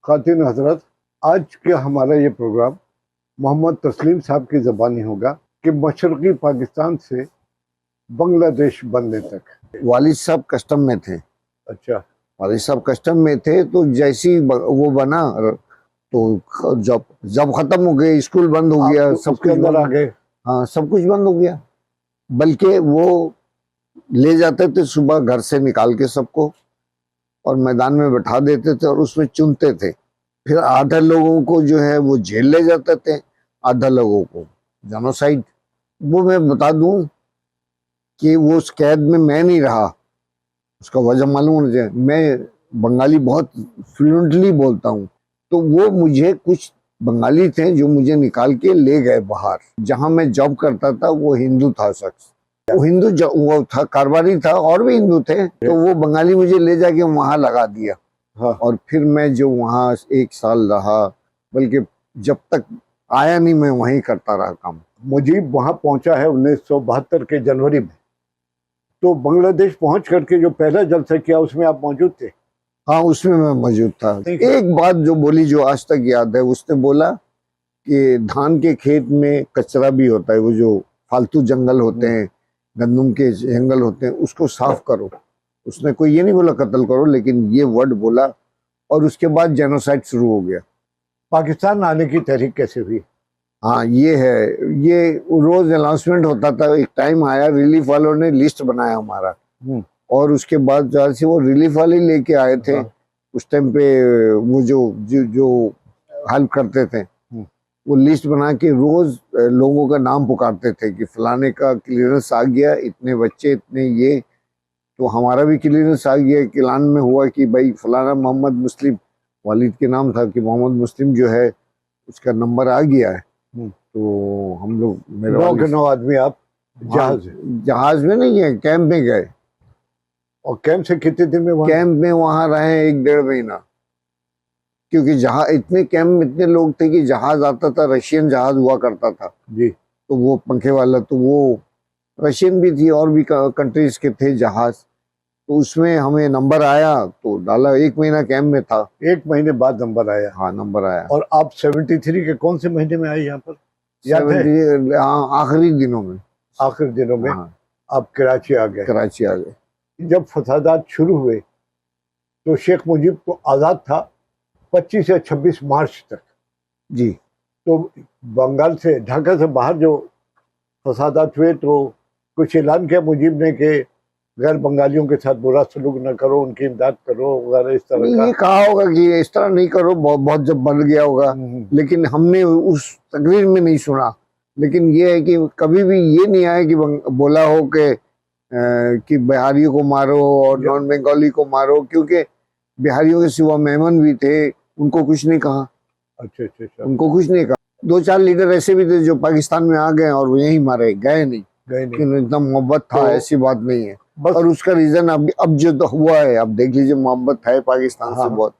खातिन हजरत, आज के हमारा ये प्रोग्राम मोहम्मद तस्लीम साहब की ज़बानी होगा कि मशरक़ी पाकिस्तान से बांग्लादेश बनने तक। वालिद साहब कस्टम में थे। अच्छा। वालिद साहब कस्टम में थे, तो जैसी वो बना तो जब जब खत्म हो गए, स्कूल बंद हो गया, सब कुछ अंदर आ गए। हाँ, सब कुछ बंद हो गया। बल्कि वो ले जाते थे सुबह घर से निकाल के सबको और मैदान में बैठा देते थे और उसमें चुनते थे। फिर आधा लोगों को जो है वो जेल ले जाते थे, आधा लोगों को जेनोसाइड। वो मैं बता दूं कि वो उस कैद में मैं नहीं रहा। उसका वजह मालूम मुझे, मैं बंगाली बहुत फ्लुएंटली बोलता हूँ, तो वो मुझे कुछ बंगाली थे जो मुझे निकाल के ले गए बाहर। जहां मैं जॉब करता था वो हिंदू था शख्स, वो हिंदू वो था, कारवारी था, और भी हिंदू थे। तो वो बंगाली मुझे ले जाके वहां लगा दिया। हाँ। और फिर मैं जो वहां 1 साल रहा, बल्कि जब तक आया नहीं मैं वहीं करता रहा काम। मुजीब वहां पहुंचा है 1972 के जनवरी में। तो बांग्लादेश पहुंच करके जो पहला जलसा किया उसमें आप मौजूद थे? हाँ, उसमें मैं मौजूद था। एक बात जो बोली जो आज तक याद है, उसने बोला कि धान के खेत में कचरा भी होता है, वो जो फालतू जंगल होते हैं, गंदम के जंगल होते हैं, उसको साफ करो। उसने कोई ये नहीं बोला कत्ल करो, लेकिन ये वर्ड बोला, और उसके बाद जेनोसाइड शुरू हो गया। पाकिस्तान आने की तहरीक कैसे हुई? हाँ, ये है, ये रोज अनाउंसमेंट होता था। एक टाइम आया, रिलीफ वालों ने लिस्ट बनाया हमारा, और उसके बाद जहाँ से वो रिलीफ वाले लेके आए थे। हाँ। उस टाइम पे वो जो हेल्प करते थे, वो लिस्ट बना के रोज लोगों का नाम पुकारते थे कि फलाने का क्लियरेंस आ गया, इतने बच्चे, इतने ये। तो हमारा भी क्लियरेंस आ गया। किलान में हुआ कि भाई फलाना मोहम्मद मुस्लिम, वालिद के नाम था, कि मोहम्मद मुस्लिम जो है उसका नंबर आ गया है। तो हम लोग, मेरे 9 आदमी आप जहाज में नहीं है, कैंप में गए। और कैंप से कितने दिन में कैंप में वहां रहे 1-1.5 महीना, क्योंकि जहाज इतने कैंप में इतने लोग थे कि जहाज आता था, रशियन जहाज हुआ करता था जी। तो वो पंखे वाला, तो वो रशियन भी थी और भी कंट्रीज के थे जहाज। तो उसमें हमें नंबर आया तो डाला। 1 महीना कैंप में था। 1 महीने बाद नंबर आया? हाँ, नंबर आया। और आप 73 के कौन से महीने में आए यहाँ पर? हाँ, आखिरी दिनों में। आखिरी दिनों में। हाँ, आप कराची आ गए? कराची आ गए। जब फसादात शुरू हुए तो शेख मुजीब तो आज़ाद था 25 या 26 मार्च तक। जी। तो बंगाल से, ढाका से बाहर जो फसादात हुए तो कुछ ऐलान किया मुजीब ने कि गैर बंगालियों के साथ बुरा सलूक न करो, उनकी इमदाद करो वगैरह, इस तरह का? ये कहा होगा कि इस तरह नहीं करो, बहुत जब बन गया होगा, लेकिन हमने उस तकरीर में नहीं सुना। लेकिन ये है कि कभी भी ये नहीं आया कि बोला हो कि बिहारियों को मारो और नॉन बंगाली को मारो, क्योंकि बिहारियों के सिवा मेमन भी थे, उनको कुछ नहीं कहा। अच्छा। उनको कुछ नहीं कहा। 2-4 लीडर ऐसे भी थे जो पाकिस्तान में आ गए और वो यहीं मारे गए नहीं। इतना मोहब्बत था, ऐसी बात नहीं है। और उसका रीजन अब जो तो हुआ है, अब देख लीजिए, मोहब्बत है पाकिस्तान से बहुत।